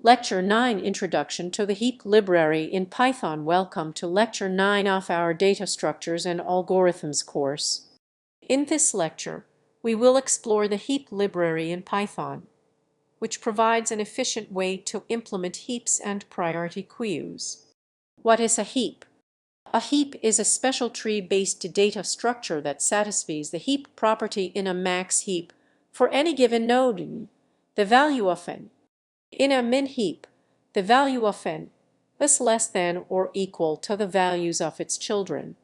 Lecture 9 Introduction to the Heap Library in Python. Welcome to Lecture 9 of our Data Structures and Algorithms course. In this lecture, we will explore the heap library in Python, which provides an efficient way to implement heaps and priority queues. What is a heap? A heap is a special tree-based data structure that satisfies the heap property in a max heap for any given node, the value of n. In a min-heap, the value of n is less than or equal to the values of its children.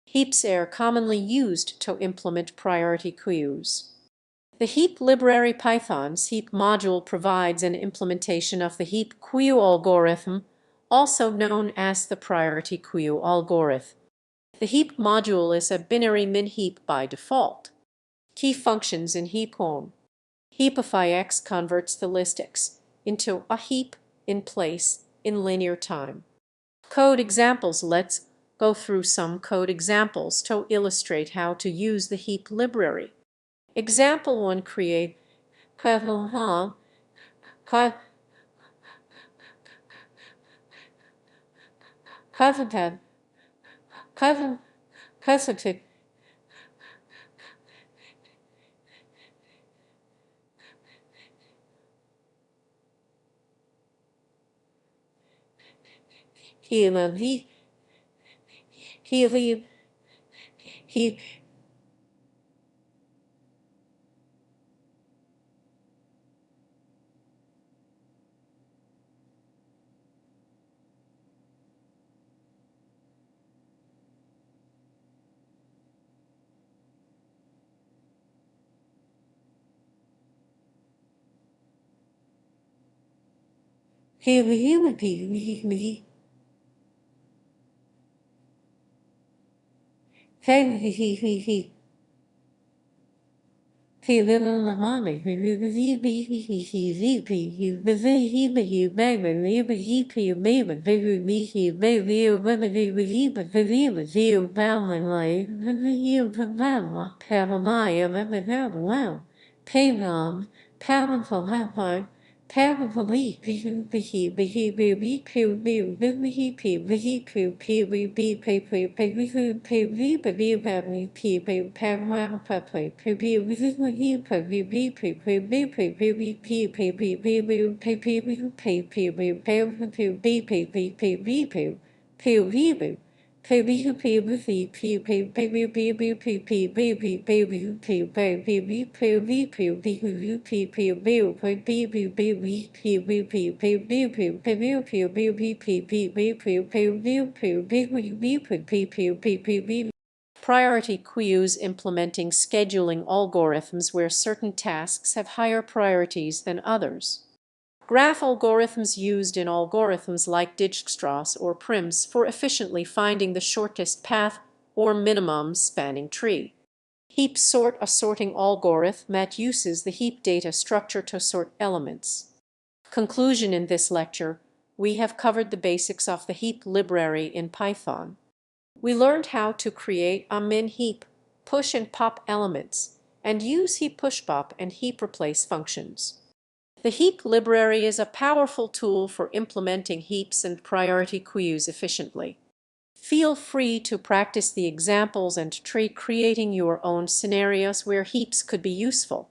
Heaps are commonly used to implement priority queues. The heap library Python's heap module provides an implementation of the heap queue algorithm, also known as the priority queue algorithm. The heap module is a binary min-heap by default. Key functions in Heapq. Heapq converts the list X into a heap in place in linear time. Code examples. Let's go through some code examples to illustrate how to use the heap library. Example 1. Create he priority queues implementing scheduling algorithms where certain tasks have higher priorities than others. Graph algorithms used in algorithms like Dijkstra's or Prim's for efficiently finding the shortest path or minimum spanning tree. Heap sort, a sorting algorithm that uses the heap data structure to sort elements. Conclusion. In this lecture, we have covered the basics of the heap library in Python. We learned how to create a min-heap, push and pop elements, and use heap push pop and heap replace functions. The heap library is a powerful tool for implementing heaps and priority queues efficiently. Feel free to practice the examples and try creating your own scenarios where heaps could be useful.